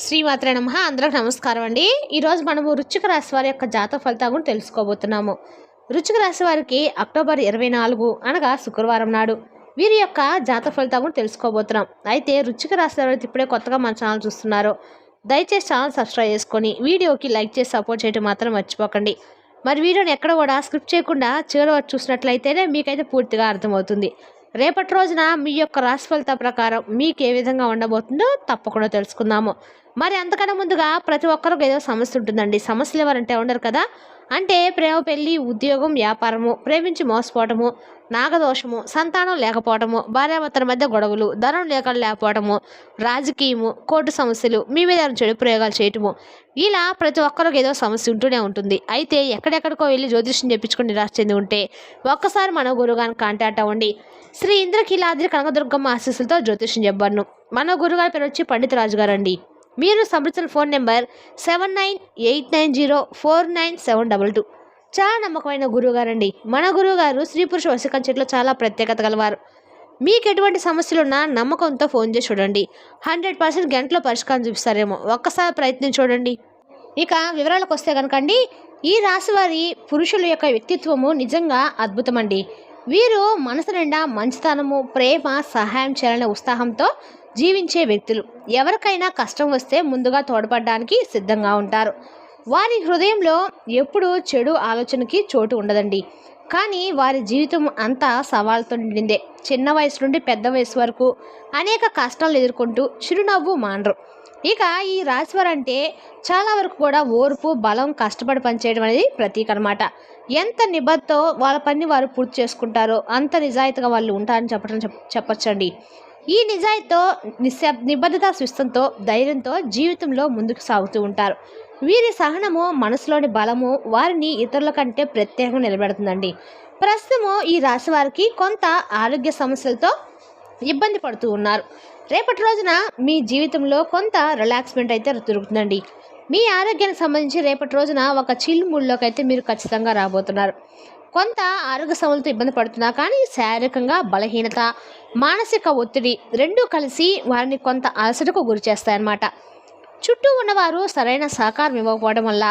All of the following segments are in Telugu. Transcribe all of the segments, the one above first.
శ్రీమాత్రే నమః. అందరికి నమస్కారం అండి. ఈరోజు మనము వృశ్చిక రాశి వారి యొక్క జాతక ఫలితాలను కూడా తెలుసుకోబోతున్నాము. వృశ్చిక రాశి వారికి అక్టోబర్ 24 అనగా శుక్రవారం నాడు వీరి యొక్క జాతక ఫలితాలను కూడా తెలుసుకోబోతున్నాం. అయితే వృశ్చిక రాశి వారు ఇప్పుడే కొత్తగా మన ఛానల్ చూస్తున్నారో దయచేసి ఛానల్ సబ్స్క్రైబ్ చేసుకొని వీడియోకి లైక్ చేసి సపోర్ట్ చేయడం మాత్రం మర్చిపోకండి. మరి వీడియోని ఎక్కడ కూడా స్క్రిప్ట్ చేయకుండా చివరి వరకు చూసినట్లయితేనే మీకైతే పూర్తిగా అర్థమవుతుంది. రేపటి రోజున మీ యొక్క రాశి ఫలిత ప్రకారం మీకు ఏ విధంగా ఉండబోతుందో తప్పకుండా తెలుసుకుందాము. మరి అంతకన్నా ముందుగా ప్రతి ఒక్కరికి ఏదో సమస్య ఉంటుందండి. సమస్యలు ఎవరంటే ఉండరు కదా. అంటే ప్రేమ, పెళ్లి, ఉద్యోగం, వ్యాపారము, ప్రేమించి మోసపోవటము, నాగదోషము, సంతానం లేకపోవటము, భార్యాభర్తల మధ్య గొడవలు, ధనం లేకపోవటము, రాజకీయము, కోర్టు సమస్యలు, మీ మీద చెడు ప్రయోగాలు చేయటము, ఇలా ప్రతి ఒక్కరికి ఏదో సమస్య ఉంటూనే ఉంటుంది. అయితే ఎక్కడెక్కడికో వెళ్ళి జ్యోతిష్యం చెప్పించుకుని నిరాశ చెంది ఉంటే ఒక్కసారి మన గురుగారిని కాంటాక్ట్ అవ్వండి. శ్రీ ఇంద్రకీలాద్రి కనకదుర్గమ్మ ఆశీస్సులతో జ్యోతిష్యం చెప్పాను. మన గురుగారి పేరు వచ్చి పండిత రాజు గారు అండి. మీరు సంప్రదించిన ఫోన్ నెంబర్ 7989049722. చాలా నమ్మకమైన గురువుగారండి. మన గురువుగారు స్త్రీ పురుష వశీకరణ చెట్లో చాలా ప్రత్యేకత గలవారు. మీకు ఎటువంటి సమస్యలున్నా నమ్మకంతో ఫోన్ చేసి చూడండి. 100% గంటలో పరిష్కారం చూపిస్తారేమో. ఒక్కసారి ప్రయత్నం చూడండి. ఇక వివరాలకు వస్తే కనుకండి, ఈ రాశి వారి పురుషుల యొక్క వ్యక్తిత్వము నిజంగా అద్భుతమండి. వీరు మనసు నిండా మంచితనము, ప్రేమ, సహాయం చేయాలనే ఉత్సాహంతో జీవించే వ్యక్తులు. ఎవరికైనా కష్టం వస్తే ముందుగా తోడ్పడడానికి సిద్ధంగా ఉంటారు. వారి హృదయంలో ఎప్పుడూ చెడు ఆలోచనకి చోటు ఉండదండి. కానీ వారి జీవితం అంతా సవాళ్ళతో నిండిందే. చిన్న వయసు నుండి పెద్ద వయసు వరకు అనేక కష్టాలు ఎదుర్కొంటూ చిరునవ్వు మానరు. ఇక ఈ రాశివారు అంటే చాలా వరకు కూడా ఓర్పు, బలం, కష్టపడి పనిచేయడం అనేది ప్రతీక అనమాట. ఎంత నిబద్ధతో వాళ్ళ పని వారు పూర్తి చేసుకుంటారో అంత నిజాయితీగా వాళ్ళు ఉంటారని చెప్పచ్చండి. ఈ నిజాయితీతో నిబద్ధత, స్విస్తంతో, ధైర్యంతో జీవితంలో ముందుకు సాగుతూ ఉంటారు. వీరి సహనము, మనసులోని బలము వారిని ఇతరుల కంటే ప్రత్యేకంగా నిలబెడుతుందండి. ప్రస్తుతము ఈ రాశి వారికి కొంత ఆరోగ్య సమస్యలతో ఇబ్బంది పడుతూ ఉన్నారు. రేపటి రోజున మీ జీవితంలో కొంత రిలాక్స్మెంట్ అయితే దొరుకుతుందండి. మీ ఆరోగ్యానికి సంబంధించి రేపటి రోజున ఒక చిల్ మూడ్లోకి అయితే మీరు ఖచ్చితంగా రాబోతున్నారు. కొంత ఆరోగ్య సమస్యలతో ఇబ్బంది పడుతున్నా కానీ శారీరకంగా బలహీనత, మానసిక ఒత్తిడి రెండూ కలిసి వారిని కొంత అలసటకు గురి చేస్తాయన్నమాట. చుట్టూ ఉన్నవారు సరైన సహకారం ఇవ్వకపోవడం వల్ల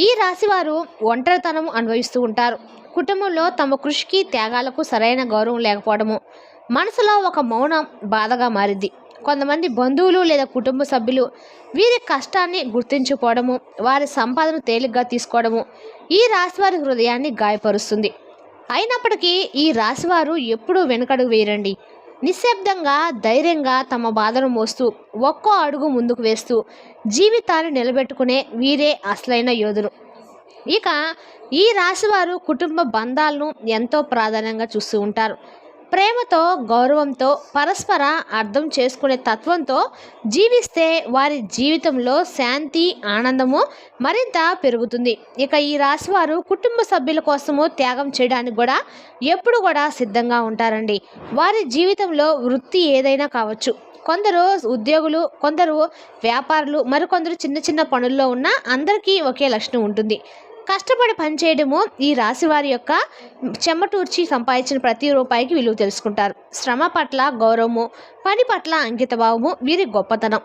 ఈ రాశివారు ఒంటరితనం అనుభవిస్తూ ఉంటారు. కుటుంబంలో తమ కృషికి, త్యాగాలకు సరైన గౌరవం లేకపోవడము మనసులో ఒక మౌనం బాధగా మారింది. కొంతమంది బంధువులు లేదా కుటుంబ సభ్యులు వీరి కష్టాన్ని గుర్తించుకోవడము, వారి సంపాదన తేలిగ్గా తీసుకోవడము ఈ రాశివారి హృదయాన్ని గాయపరుస్తుంది. అయినప్పటికీ ఈ రాశివారు ఎప్పుడూ వెనుకడుగు వేయరండి. నిశ్శబ్దంగా, ధైర్యంగా తమ బాధను మోస్తూ ఒక్కో అడుగు ముందుకు వేస్తూ జీవితాన్ని నిలబెట్టుకునే వీరే అసలైన యోధులు. ఇక ఈ రాశివారు కుటుంబ బంధాలను ఎంతో ప్రాధాన్యంగా చూస్తూ ఉంటారు. ప్రేమతో, గౌరవంతో, పరస్పర అర్థం చేసుకునే తత్వంతో జీవిస్తే వారి జీవితంలో శాంతి, ఆనందము మరింత పెరుగుతుంది. ఇక ఈ రాశివారు కుటుంబ సభ్యుల కోసము త్యాగం చేయడానికి కూడా ఎప్పుడు కూడా సిద్ధంగా ఉంటారండి. వారి జీవితంలో వృత్తి ఏదైనా కావచ్చు. కొందరు ఉద్యోగులు, కొందరు వ్యాపారులు, మరికొందరు చిన్న చిన్న పనుల్లో ఉన్న అందరికీ ఒకే లక్షణం ఉంటుంది. కష్టపడి పనిచేయడము ఈ రాశి వారి యొక్క చెమటూర్చి సంపాదించిన ప్రతి రూపాయికి విలువ తెలుసుకుంటారు. శ్రమ పట్ల గౌరవము, పని పట్ల అంకితభావము వీరి గొప్పతనం.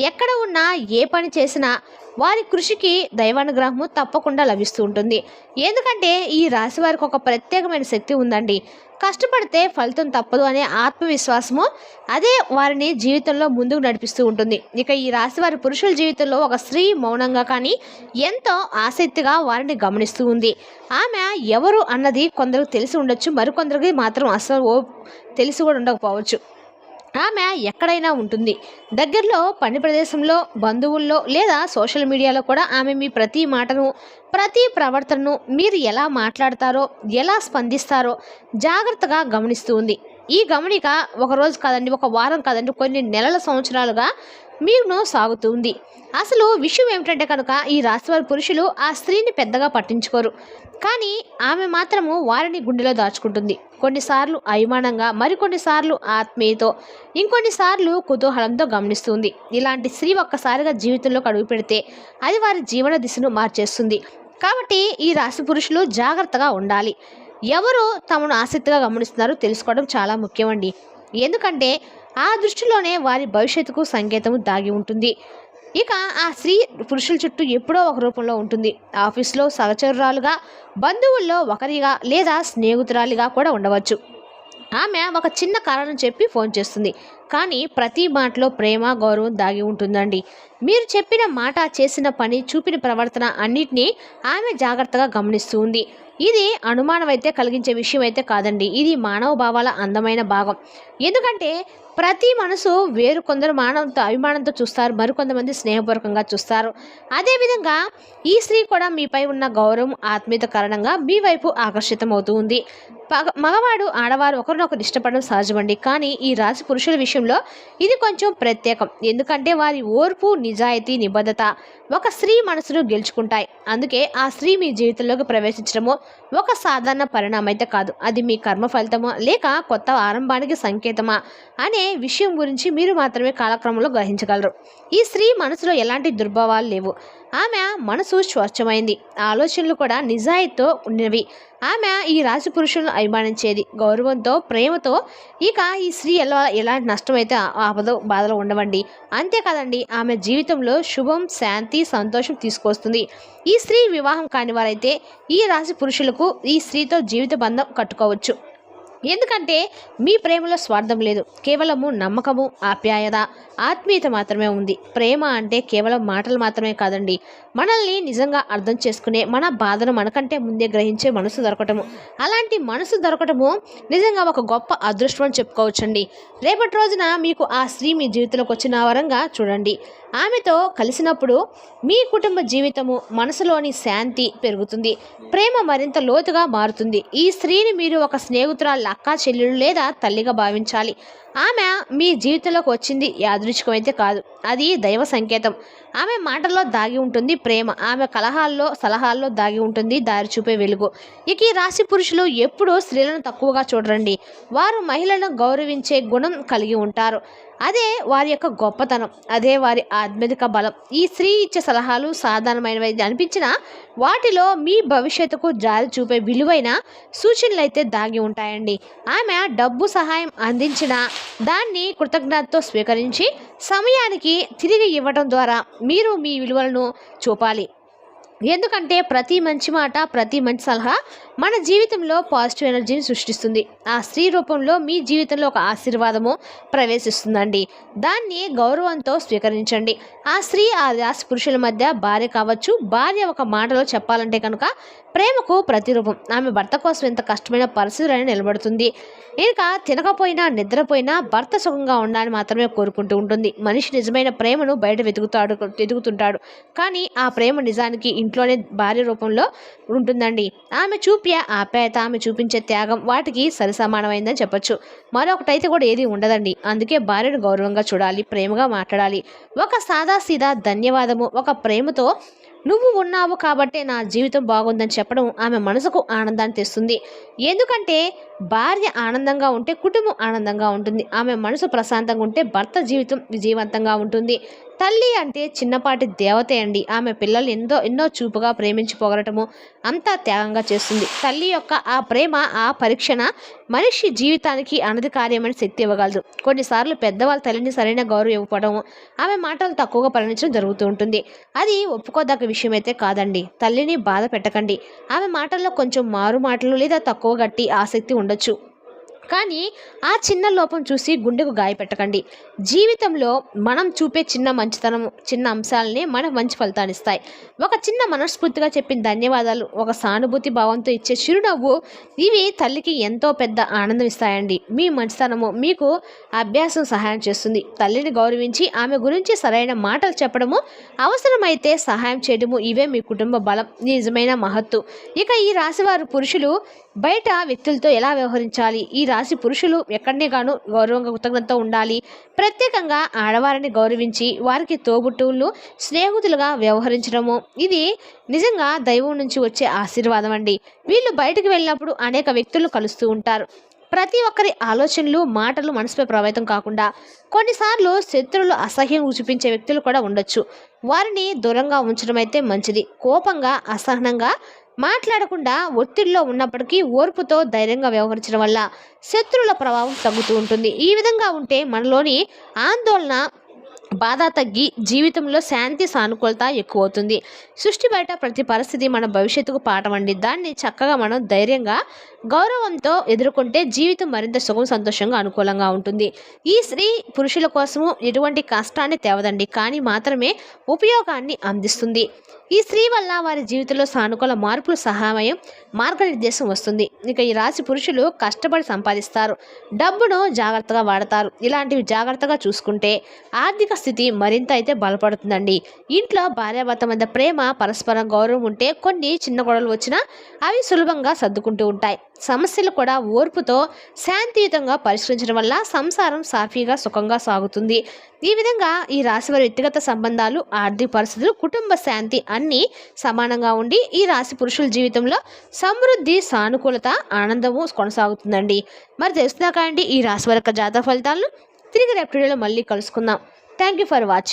ఎక్కడ ఉన్నా, ఏ పని చేసినా వారి కృషికి దైవానుగ్రహము తప్పకుండా లభిస్తూ ఉంటుంది. ఎందుకంటే ఈ రాశి వారికి ఒక ప్రత్యేకమైన శక్తి ఉందండి. కష్టపడితే ఫలితం తప్పదు అనే ఆత్మవిశ్వాసము అదే వారిని జీవితంలో ముందుకు నడిపిస్తూ ఉంటుంది. ఇక ఈ రాశి వారి పురుషుల జీవితంలో ఒక స్త్రీ మౌనంగా కానీ ఎంతో ఆసక్తిగా వారిని గమనిస్తూ ఉంది. ఆమె ఎవరు అన్నది కొందరికి తెలిసి ఉండొచ్చు, మరికొందరికి మాత్రం అసలు తెలిసి కూడా ఉండకపోవచ్చు. ఆమె ఎక్కడైనా ఉంటుంది. దగ్గరలో, పని ప్రదేశంలో, బంధువుల్లో లేదా సోషల్ మీడియాలో కూడా ఆమె మీ ప్రతి మాటను, ప్రతి ప్రవర్తనను, మీరు ఎలా మాట్లాడతారో, ఎలా స్పందిస్తారో జాగ్రత్తగా గమనిస్తూ ఉంది. ఈ గమనిక ఒక రోజు కాదండి, ఒక వారం కాదండి, కొన్ని నెలల, సంవత్సరాలుగా మీరును సాగుతుంది. అసలు విషయం ఏమిటంటే కనుక ఈ రాశివారి పురుషులు ఆ స్త్రీని పెద్దగా పట్టించుకోరు. కానీ ఆమె మాత్రము వారిని గుండెలో దాచుకుంటుంది. కొన్నిసార్లు అభిమానంగా, మరికొన్నిసార్లు ఆత్మీయతో, ఇంకొన్నిసార్లు కుతూహలంతో గమనిస్తుంది. ఇలాంటి స్త్రీ ఒక్కసారిగా జీవితంలోకి అడుగు పెడితే అది వారి జీవన దిశను మార్చేస్తుంది. కాబట్టి ఈ రాశి పురుషులు జాగ్రత్తగా ఉండాలి. ఎవరు తమను ఆసక్తిగా గమనిస్తున్నారో తెలుసుకోవడం చాలా ముఖ్యమండి. ఎందుకంటే ఆ దృష్టిలోనే వారి భవిష్యత్తుకు సంకేతము దాగి ఉంటుంది. ఇక ఆ స్త్రీ పురుషుల చుట్టూ ఎప్పుడో ఒక రూపంలో ఉంటుంది. ఆఫీస్లో సహచరురాలుగా, బంధువుల్లో ఒకరిగా లేదా స్నేహితురాలిగా కూడా ఉండవచ్చు. ఆమె ఒక చిన్న కారణం చెప్పి ఫోన్ చేస్తుంది. కానీ ప్రతి మాటలో ప్రేమ, గౌరవం దాగి ఉంటుందండి. మీరు చెప్పిన మాట, చేసిన పని, చూపిన ప్రవర్తన అన్నిటినీ ఆమె జాగ్రత్తగా గమనిస్తూ ఉంది. ఇది అనుమానం అయితే కలిగించే విషయం అయితే కాదండి. ఇది మానవ భావాల అందమైన భాగం. ఎందుకంటే ప్రతి మనసు వేరు. కొందరు అభిమానంతో చూస్తారు, మరికొంతమంది స్నేహపూర్వకంగా చూస్తారు. అదేవిధంగా ఈ స్త్రీ కూడా మీపై ఉన్న గౌరవం, ఆత్మీయత కారణంగా మీ వైపు ఆకర్షితమవుతూ ఉంది. మగవాడు, ఆడవారు ఒకరినొకరు ఇష్టపడడం సహజమండి. కానీ ఈ రాశి పురుషుల విషయంలో ఇది కొంచెం ప్రత్యేకం. ఎందుకంటే వారి ఓర్పు, నిజాయితీ, నిబద్ధత ఒక స్త్రీ మనసును గెలుచుకుంటాయి. అందుకే ఆ స్త్రీ మీ జీవితంలోకి ప్రవేశించడము ఒక సాధారణ పరిణామం అయితే కాదు. అది మీ కర్మ ఫలితమా లేక కొత్త ఆరంభానికి సంకేతమా అనే విషయం గురించి మీరు మాత్రమే కాలక్రమంలో గ్రహించగలరు. ఈ స్త్రీ మనసులో ఎలాంటి దుర్భావాలు లేవు. ఆమె మనసు స్వచ్ఛమైంది, ఆలోచనలు కూడా నిజాయితీతో ఉన్నవి. ఆమె ఈ రాశి పురుషులను అభిమానించేది గౌరవంతో, ప్రేమతో. ఇక ఈ స్త్రీ ఎలాంటి నష్టమైతే ఆపదో, బాధలో ఉండవండి. అంతేకాదండి, ఆమె జీవితంలో శుభం, శాంతి, సంతోషం తీసుకొస్తుంది. ఈ స్త్రీ వివాహం కాని వారైతే ఈ రాశి పురుషులకు ఈ స్త్రీతో జీవిత బంధం కట్టుకోవచ్చు. ఎందుకంటే మీ ప్రేమలో స్వార్థం లేదు. కేవలము నమ్మకము, ఆప్యాయత, ఆత్మీయత మాత్రమే ఉంది. ప్రేమ అంటే కేవలం మాటలు మాత్రమే కాదండి. మనల్ని నిజంగా అర్థం చేసుకునే, మన బాధను మనకంటే ముందే గ్రహించే మనసు దొరకటము. అలాంటి మనసు దొరకటము నిజంగా ఒక గొప్ప అదృష్టం అని చెప్పుకోవచ్చండి. రేపటి రోజున మీకు ఆ స్త్రీ మీ జీవితంలోకి వచ్చిన వరంగా చూడండి. ఆమెతో కలిసినప్పుడు మీ కుటుంబ జీవితము, మనసులోని శాంతి పెరుగుతుంది. ప్రేమ మరింత లోతుగా మారుతుంది. ఈ స్త్రీని మీరు ఒక స్నేహితురాలు, అక్క, చెల్లెలు లేదా తల్లిగా భావించాలి. ఆమె మీ జీవితంలోకి వచ్చింది యాదృచ్ఛికమైతే కాదు, అది దైవ సంకేతం. ఆమె మాటల్లో దాగి ఉంటుంది ప్రేమ. ఆమె సలహాల్లో దాగి ఉంటుంది దారి చూపే వెలుగు. ఇక ఈ రాశి పురుషులు ఎప్పుడూ స్త్రీలను తక్కువగా చూడరండి. వారు మహిళలను గౌరవించే గుణం కలిగి ఉంటారు. అదే వారి యొక్క గొప్పతనం, అదే వారి ఆధ్యాత్మిక బలం. ఈ స్త్రీ ఇచ్చే సలహాలు సాధారణమైనవి అనిపించినా వాటిలో మీ భవిష్యత్తుకు జారి చూపే విలువైన సూచనలు అయితే దాగి ఉంటాయండి. ఆమె డబ్బు సహాయం అందించిన దాన్ని కృతజ్ఞతతో స్వీకరించి సమయానికి తిరిగి ఇవ్వడం ద్వారా మీరు మీ విలువలను చూపాలి. ఎందుకంటే ప్రతి మంచి మాట, ప్రతి మంచి సలహా మన జీవితంలో పాజిటివ్ ఎనర్జీని సృష్టిస్తుంది. ఆ స్త్రీ రూపంలో మీ జీవితంలో ఒక ఆశీర్వాదము ప్రవేశిస్తుందండి. దాన్ని గౌరవంతో స్వీకరించండి. ఆ స్త్రీ ఆ రాశి పురుషుల మధ్య భార్య కావచ్చు. భార్య ఒక మాటలో చెప్పాలంటే కనుక ప్రేమకు ప్రతిరూపం. ఆమె భర్త కోసం ఎంత కష్టమైన పరిస్థితులైనా నిలబడుతుంది. ఇంకా తినకపోయినా, నిద్రపోయినా భర్త సుఖంగా ఉండాలని మాత్రమే కోరుకుంటూ ఉంటుంది. మనిషి నిజమైన ప్రేమను బయట వెతుకుతుంటాడు. కానీ ఆ ప్రేమ నిజానికి ఇంట్లోనే భార్య రూపంలో ఉంటుందండి. ఆమె చూపే ఆప్యాయత, ఆమె చూపించే త్యాగం వాటికి సరిసమానమైందని చెప్పొచ్చు. మరొకటైతే కూడా ఏది ఉండదండి. అందుకే భార్యను గౌరవంగా చూడాలి, ప్రేమగా మాట్లాడాలి. ఒక సాదాసీదా ధన్యవాదము, ఒక ప్రేమతో నువ్వు ఉన్నావు కాబట్టే నా జీవితం బాగుందని చెప్పడం ఆమె మనసుకు ఆనందాన్ని తెస్తుంది. ఎందుకంటే భార్య ఆనందంగా ఉంటే కుటుంబం ఆనందంగా ఉంటుంది. ఆమె మనసు ప్రశాంతంగా ఉంటే భర్త జీవితం విజయవంతంగా ఉంటుంది. తల్లి అంటే చిన్నపాటి దేవతే అండి. ఆమె పిల్లలు ఎన్నో చూపుగా ప్రేమించి పొగరటము అంతా త్యాగంగా చేస్తుంది. తల్లి యొక్క ఆ ప్రేమ, ఆ పరీక్షణ మనిషి జీవితానికి అనతి కార్యమైన శక్తి ఇవ్వగలదు. కొన్నిసార్లు పెద్దవాళ్ళ తల్లిని సరైన గౌరవం ఇవ్వకపోవడం, ఆమె మాటలు తక్కువగా పరిగణించడం జరుగుతూ ఉంటుంది. అది ఒప్పుకోదగ్గ విషయం అయితే కాదండి. తల్లిని బాధ పెట్టకండి. ఆమె మాటల్లో కొంచెం మారు మాటలు లేదా తక్కువ గట్టి ఆసక్తి ఉండొచ్చు. కానీ ఆ చిన్న లోపం చూసి గుండెకు గాయపెట్టకండి. జీవితంలో మనం చూపే చిన్న మంచితనం, చిన్న అంశాలనే మనకు మంచి ఫలితాన్ని ఇస్తాయి. ఒక చిన్న మనస్ఫూర్తిగా చెప్పిన ధన్యవాదాలు, ఒక సానుభూతి భావంతో ఇచ్చే చిరునవ్వు, ఇవి తల్లికి ఎంతో పెద్ద ఆనందం ఇస్తాయండి. మీ మంచితనము మీకు అభ్యాసం సహాయం చేస్తుంది. తల్లిని గౌరవించి ఆమె గురించి సరైన మాటలు చెప్పడము, అవసరమైతే సహాయం చేయడము, ఇవే మీ కుటుంబ బలం, నిజమైన మహత్తు. ఇక ఈ రాశివారు పురుషులు బయట వ్యక్తులతో ఎలా వ్యవహరించాలి? ఈ రాశి పురుషులు ఎక్కడనే గాను గౌరవంగా, కృతజ్ఞతతో ఉండాలి. ప్రత్యేకంగా ఆడవారిని గౌరవించి వారికి తోబుట్టువులు, స్నేహితులుగా వ్యవహరించడము, ఇది నిజంగా దైవం నుంచి వచ్చే ఆశీర్వాదం అండి. వీళ్ళు బయటకు వెళ్ళినప్పుడు అనేక వ్యక్తులను కలుస్తూ ఉంటారు. ప్రతి ఒక్కరి ఆలోచనలు, మాటలు మనసుపై ప్రభావితం కాకుండా కొన్నిసార్లు శత్రువులు, అసహ్యం చూపించే వ్యక్తులు కూడా ఉండొచ్చు. వారిని దూరంగా ఉంచడం అయితే మంచిది. కోపంగా, అసహనంగా మాట్లాడకుండా ఒత్తిడిలో ఉన్నప్పటికీ ఓర్పుతో ధైర్యంగా వ్యవహరించడం వల్ల శత్రువుల ప్రభావం తగ్గుతూ ఉంటుంది. ఈ విధంగా ఉంటే మనలోని ఆందోళన బాధ తగ్గి జీవితంలో శాంతి సానుకూలత ఎక్కువ అవుతుంది. సృష్టి బయట ప్రతి పరిస్థితి మన భవిష్యత్తుకు పాఠం అండి. దాన్ని చక్కగా మనం ధైర్యంగా గౌరవంతో ఎదుర్కొంటే జీవితం మరింత సుఖం సంతోషంగా అనుకూలంగా ఉంటుంది. ఈ స్త్రీ పురుషుల కోసము ఎటువంటి కష్టాన్ని తేవదండి, కానీ మాత్రమే ఉపయోగాన్ని అందిస్తుంది. ఈ స్త్రీ వల్ల వారి జీవితంలో సానుకూల మార్పులు సహాయం మార్గనిర్దేశం వస్తుంది. ఇక ఈ రాశి పురుషులు కష్టపడి సంపాదిస్తారు, డబ్బును జాగ్రత్తగా వాడతారు. ఇలాంటివి జాగ్రత్తగా చూసుకుంటే ఆర్థిక స్థితి మరింత అయితే బలపడుతుందండి. ఇంట్లో భార్యాభర్త మధ్య ప్రేమ పరస్పర గౌరవం ఉంటే కొన్ని చిన్న గొడవలు వచ్చినా అవి సులభంగా సర్దుకుంటూ ఉంటాయి. సమస్యలు కూడా ఓర్పుతో శాంతియుతంగా పరిష్కరించడం వల్ల సంసారం సాఫీగా సుఖంగా సాగుతుంది. ఈ విధంగా ఈ రాశి వారి వ్యక్తిగత సంబంధాలు, ఆర్థిక పరిస్థితులు, కుటుంబ శాంతి అన్నీ సమానంగా ఉండి ఈ రాశి పురుషుల జీవితంలో సమృద్ధి, సానుకూలత, ఆనందము కొనసాగుతుందండి. మరి తెలుసుదాకా అండి ఈ రాశి వారి యొక్క జాతక ఫలితాలను తిరిగి రేపు వీడియోలో మళ్ళీ కలుసుకుందాం. Thank you for watching.